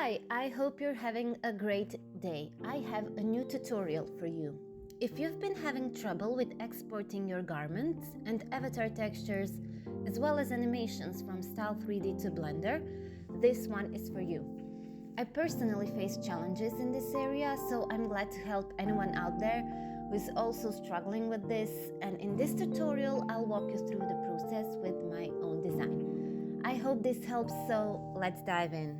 Hi, I hope you're having a great day. I have a new tutorial for you. If you've been having trouble with exporting your garments and avatar textures, as well as animations from STYLE3D to Blender, this one is for you. I personally face challenges in this area, so I'm glad to help anyone out there who is also struggling with this, and in this tutorial I'll walk you through the process with my own design. I hope this helps, so let's dive in.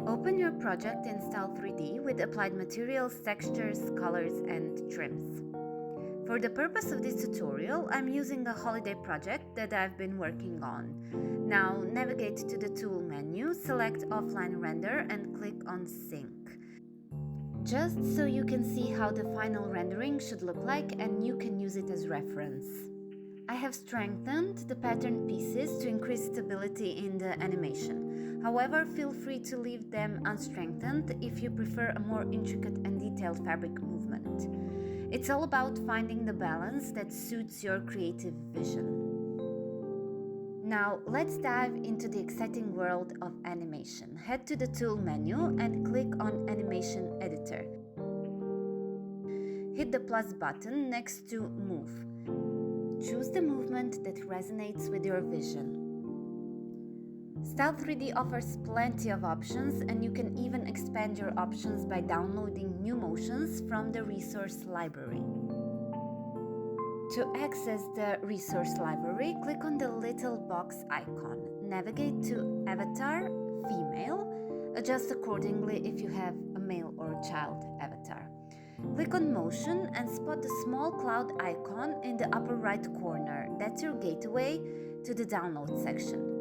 Open your project in STYLE3D with applied materials, textures, colors, and trims. For the purpose of this tutorial, I'm using a holiday project that I've been working on. Now navigate to the Tool menu, select Offline Render and click on Sync. Just so you can see how the final rendering should look like and you can use it as reference. I have strengthened the pattern pieces to increase stability in the animation. However, feel free to leave them unstrengthened if you prefer a more intricate and detailed fabric movement. It's all about finding the balance that suits your creative vision. Now, let's dive into the exciting world of animation. Head to the Tool menu and click on Animation Editor. Hit the plus button next to Move. Choose the movement that resonates with your vision. STYLE3D offers plenty of options, and you can even expand your options by downloading new motions from the resource library. To access the resource library, click on the little box icon. Navigate to Avatar, Female. Adjust accordingly if you have a male or child avatar. Click on Motion and spot the small cloud icon in the upper right corner. That's your gateway to the download section.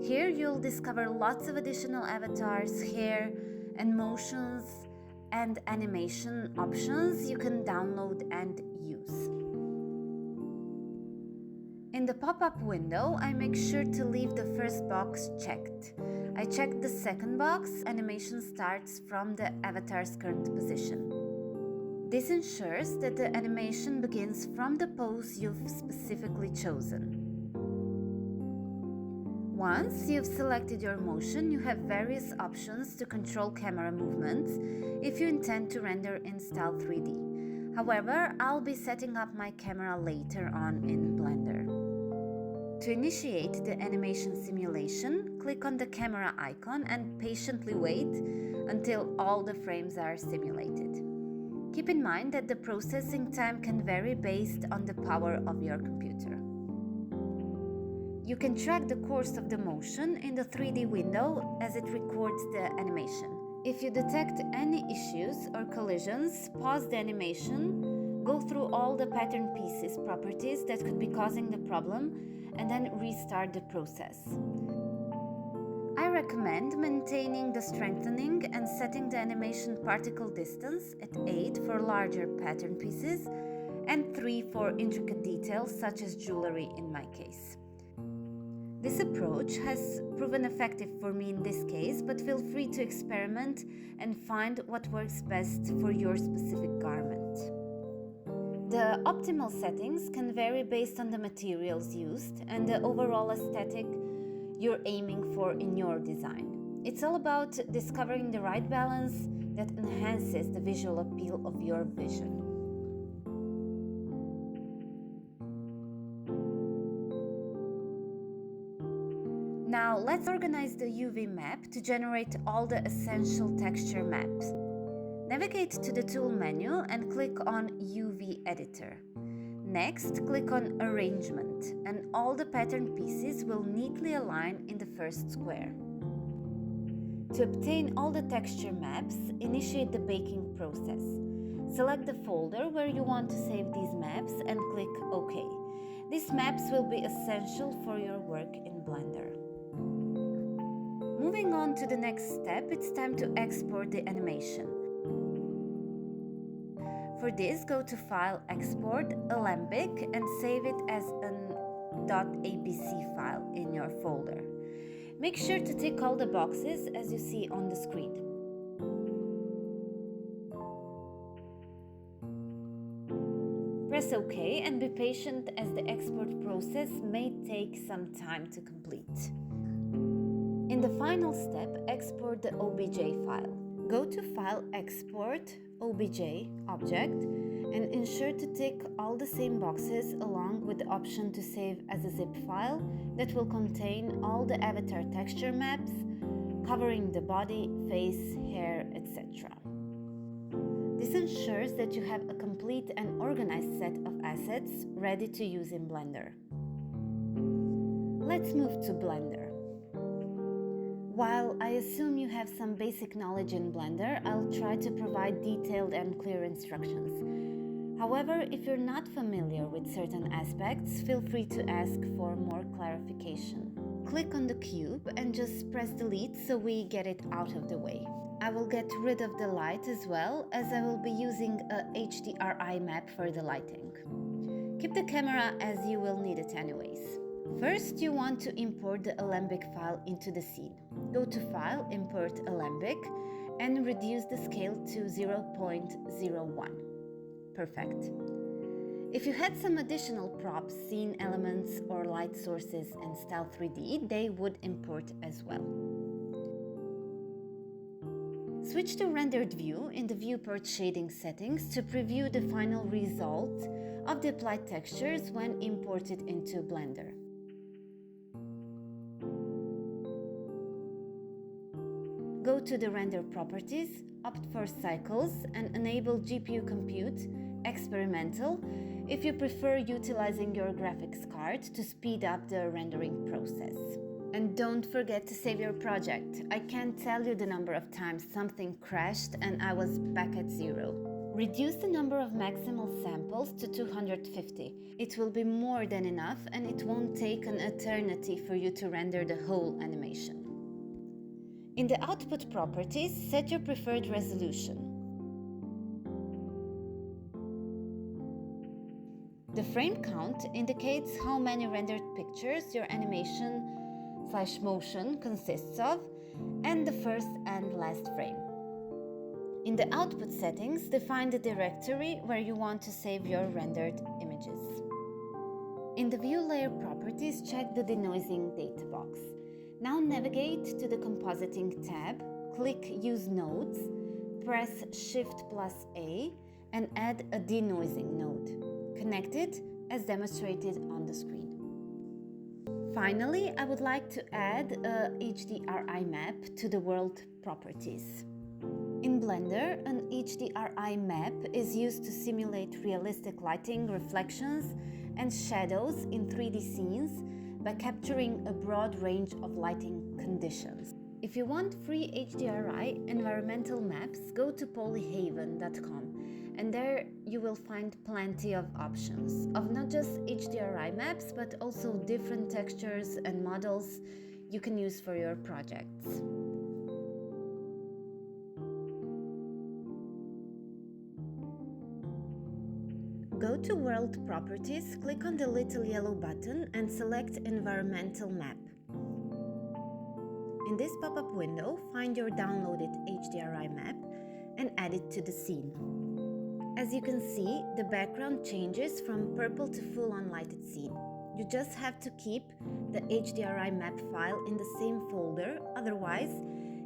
Here you'll discover lots of additional avatars, hair and motions and animation options you can download and use. In the pop-up window, I make sure to leave the first box checked. I check the second box. Animation starts from the avatar's current position. This ensures that the animation begins from the pose you've specifically chosen. Once you've selected your motion, you have various options to control camera movements if you intend to render in STYLE3D. However, I'll be setting up my camera later on in Blender. To initiate the animation simulation, click on the camera icon and patiently wait until all the frames are simulated. Keep in mind that the processing time can vary based on the power of your computer. You can track the course of the motion in the 3D window as it records the animation. If you detect any issues or collisions, pause the animation, go through all the pattern pieces properties that could be causing the problem, and then restart the process. I recommend maintaining the strengthening and setting the animation particle distance at 8 for larger pattern pieces and 3 for intricate details such as jewelry in my case. This approach has proven effective for me in this case, but feel free to experiment and find what works best for your specific garment. The optimal settings can vary based on the materials used and the overall aesthetic you're aiming for in your design. It's all about discovering the right balance that enhances the visual appeal of your vision. Now let's organize the UV map to generate all the essential texture maps. Navigate to the Tool menu and click on UV Editor. Next, click on Arrangement, and all the pattern pieces will neatly align in the first square. To obtain all the texture maps, initiate the baking process. Select the folder where you want to save these maps and click OK. These maps will be essential for your work in Blender. Moving on to the next step, it's time to export the animation. For this, go to File, Export, Alembic, and save it as an .abc file in your folder. Make sure to tick all the boxes as you see on the screen. Press OK and be patient as the export process may take some time to complete. In the final step, export the OBJ file. Go to File, Export, OBJ, Object, and ensure to tick all the same boxes along with the option to save as a zip file that will contain all the avatar texture maps covering the body, face, hair, etc. This ensures that you have a complete and organized set of assets ready to use in Blender. Let's move to Blender. While I assume you have some basic knowledge in Blender, I'll try to provide detailed and clear instructions. However, if you're not familiar with certain aspects, feel free to ask for more clarification. Click on the cube and just press delete so we get it out of the way. I will get rid of the light as well, as I will be using a HDRI map for the lighting. Keep the camera as you will need it anyways. First, you want to import the Alembic file into the scene. Go to File, Import Alembic, and reduce the scale to 0.01. Perfect. If you had some additional props, scene elements, or light sources in STYLE3D, they would import as well. Switch to Rendered View in the Viewport Shading settings to preview the final result of the applied textures when imported into Blender. Go to the Render Properties, opt for Cycles, and enable GPU Compute Experimental if you prefer utilizing your graphics card to speed up the rendering process. And don't forget to save your project. I can't tell you the number of times something crashed and I was back at zero. Reduce the number of maximal samples to 250. It will be more than enough and it won't take an eternity for you to render the whole animation. In the Output Properties, set your preferred resolution. The frame count indicates how many rendered pictures your animation/motion consists of, and the first and last frame. In the Output settings, define the directory where you want to save your rendered images. In the View Layer Properties, check the Denoising data box. Now navigate to the Compositing tab, click Use Nodes, press Shift+A, and add a denoising node. Connect it as demonstrated on the screen. Finally, I would like to add a HDRI map to the World Properties. In Blender, an HDRI map is used to simulate realistic lighting, reflections, and shadows in 3D scenes by capturing a broad range of lighting conditions. If you want free HDRI environmental maps, go to polyhaven.com, and there you will find plenty of options of not just HDRI maps but also different textures and models you can use for your projects. Go to World Properties, click on the little yellow button and select Environmental Map. In this pop-up window, find your downloaded HDRI map and add it to the scene. As you can see, the background changes from purple to full-on lighted scene. You just have to keep the HDRI map file in the same folder, otherwise,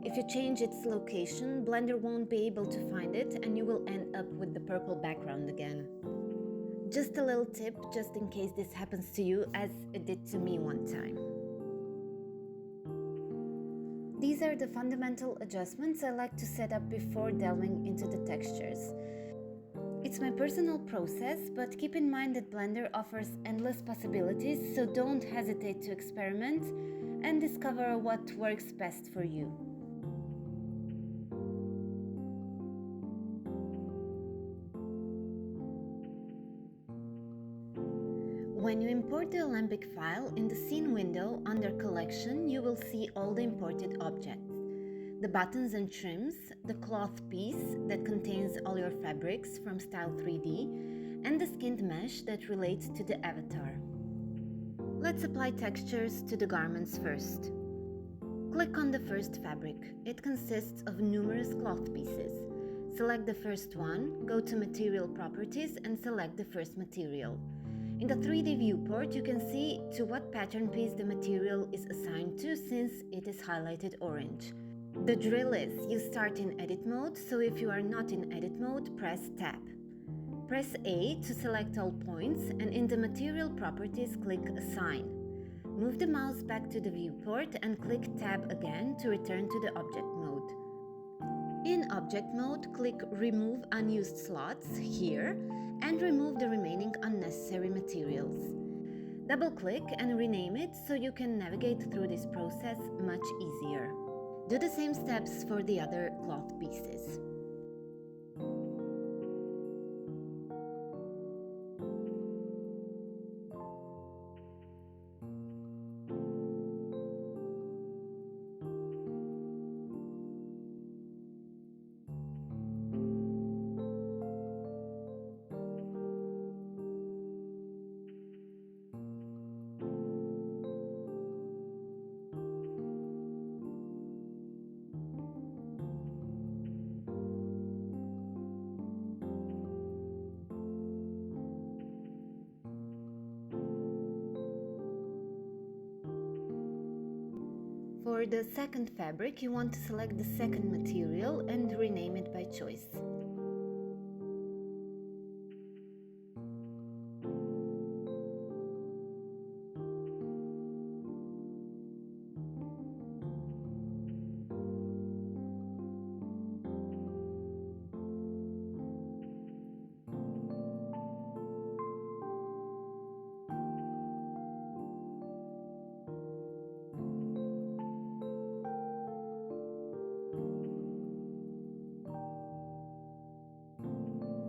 if you change its location, Blender won't be able to find it and you will end up with the purple background again. Just a little tip, just in case this happens to you, as it did to me one time. These are the fundamental adjustments I like to set up before delving into the textures. It's my personal process, but keep in mind that Blender offers endless possibilities, so don't hesitate to experiment and discover what works best for you. When you import the Alembic file, in the Scene window under Collection, you will see all the imported objects. The buttons and trims, the cloth piece that contains all your fabrics from STYLE3D, and the skinned mesh that relates to the avatar. Let's apply textures to the garments first. Click on the first fabric. It consists of numerous cloth pieces. Select the first one, go to Material Properties and select the first material. In the 3D viewport, you can see to what pattern piece the material is assigned to since it is highlighted orange. The drill is, you start in edit mode, so if you are not in edit mode, press Tab. Press A to select all points, and in the material properties, click Assign. Move the mouse back to the viewport and click Tab again to return to the object mode. In object mode, click Remove Unused Slots here and remove the remaining unnecessary materials. Double-click and rename it so you can navigate through this process much easier. Do the same steps for the other cloth pieces. For the second fabric, you want to select the second material and rename it by choice.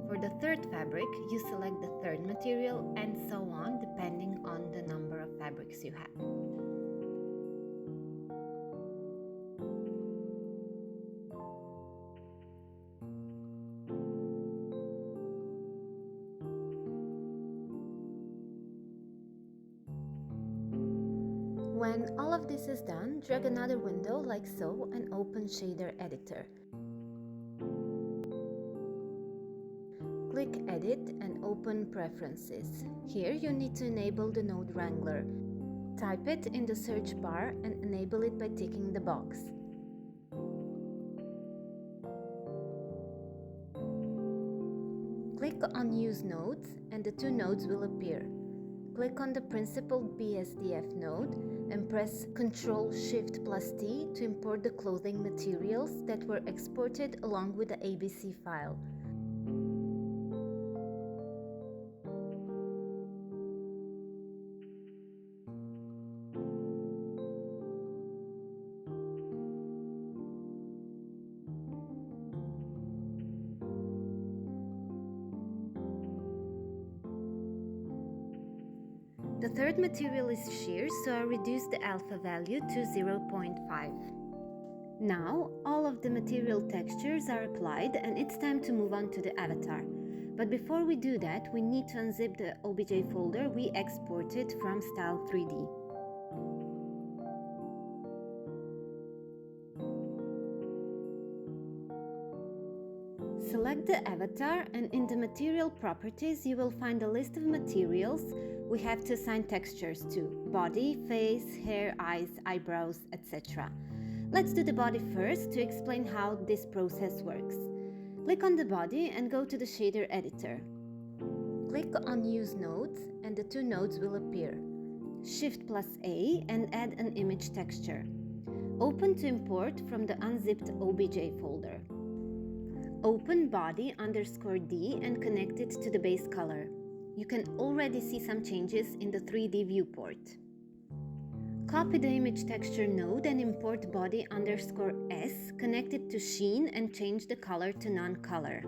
For the third fabric, you select the third material and so on depending on the number of fabrics you have. When all of this is done, drag another window like so and open Shader Editor. Click Edit and open Preferences. Here you need to enable the Node Wrangler. Type it in the search bar and enable it by ticking the box. Click on Use Nodes and the two nodes will appear. Click on the principal BSDF node and press Ctrl-Shift+T to import the clothing materials that were exported along with the ABC file. The third material is sheer, so I reduce the alpha value to 0.5. Now, all of the material textures are applied and it's time to move on to the avatar. But before we do that, we need to unzip the OBJ folder we exported from STYLE3D. Select the avatar and in the material properties you will find a list of materials we have to assign textures to: body, face, hair, eyes, eyebrows, etc. Let's do the body first to explain how this process works. Click on the body and go to the shader editor. Click on Use Nodes and the two nodes will appear. Shift+A and add an image texture. Open to import from the unzipped OBJ folder. Open body_D and connect it to the base color. You can already see some changes in the 3D viewport. Copy the image texture node and import body_S, connect it to sheen and change the color to non-color.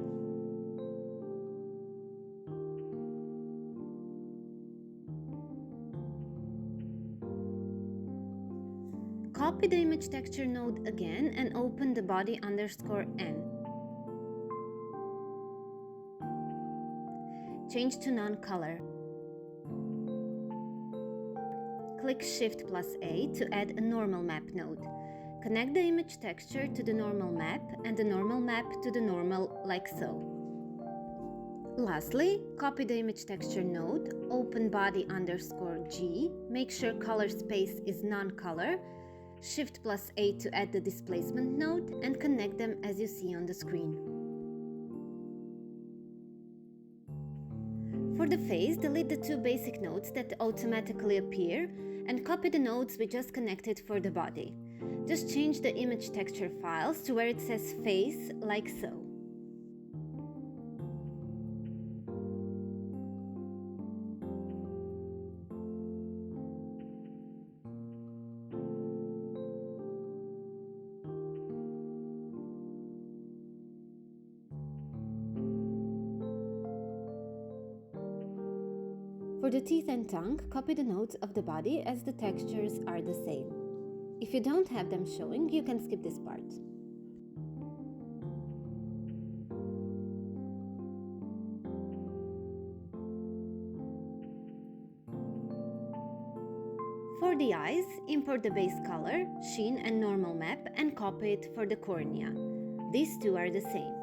Copy the image texture node again and open the body_N. Change to non-color. Click Shift+A to add a normal map node. Connect the image texture to the normal map and the normal map to the normal like so. Lastly, copy the image texture node, open body _ G, make sure color space is non-color, Shift+A to add the displacement node, and connect them as you see on the screen. For the face, delete the two basic nodes that automatically appear and copy the nodes we just connected for the body. Just change the image texture files to where it says face, like so. For the teeth and tongue, copy the nodes of the body as the textures are the same. If you don't have them showing, you can skip this part. For the eyes, import the base color, sheen and normal map and copy it for the cornea. These two are the same.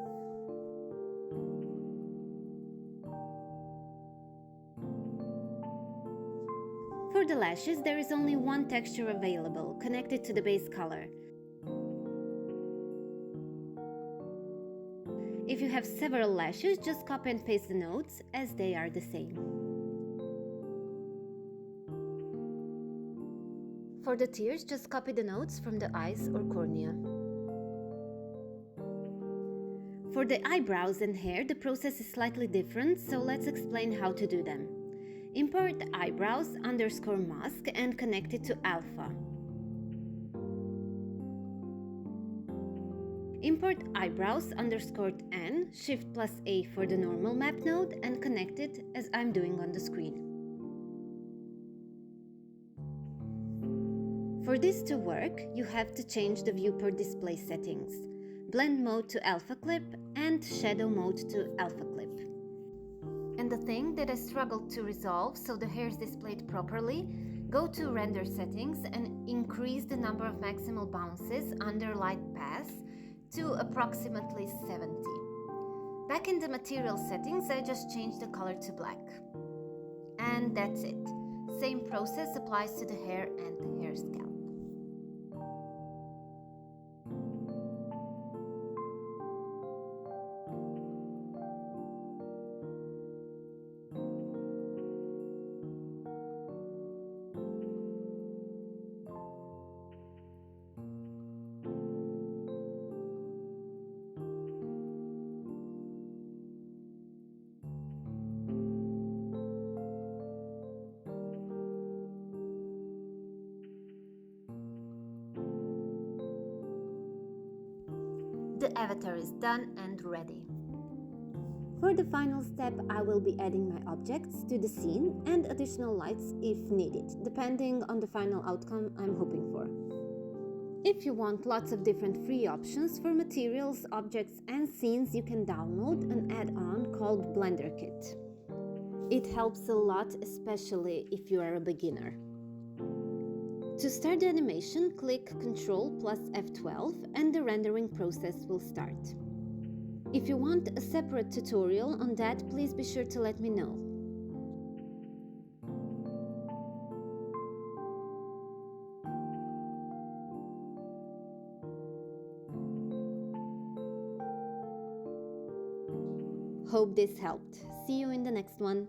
For the lashes, there is only one texture available, connected to the base color. If you have several lashes, just copy and paste the nodes as they are the same. For the tears, just copy the nodes from the eyes or cornea. For the eyebrows and hair, the process is slightly different, so let's explain how to do them. Import eyebrows _ mask and connect it to alpha. Import eyebrows _ N, Shift+A for the normal map node and connect it as I'm doing on the screen. For this to work, you have to change the viewport display settings, blend mode to alpha clip and shadow mode to alpha clip. And the thing that I struggled to resolve so the hair is displayed properly, go to render settings and increase the number of maximal bounces under light pass to approximately 70. Back in the material settings, I just changed the color to black. And that's it. Same process applies to the hair and the hair scalp. The avatar is done and ready. For the final step, I will be adding my objects to the scene and additional lights if needed, depending on the final outcome I'm hoping for. If you want lots of different free options for materials, objects and scenes, you can download an add-on called Blender Kit. It helps a lot, especially if you are a beginner. To start the animation, click Ctrl plus F12 and the rendering process will start. If you want a separate tutorial on that, please be sure to let me know. Hope this helped. See you in the next one.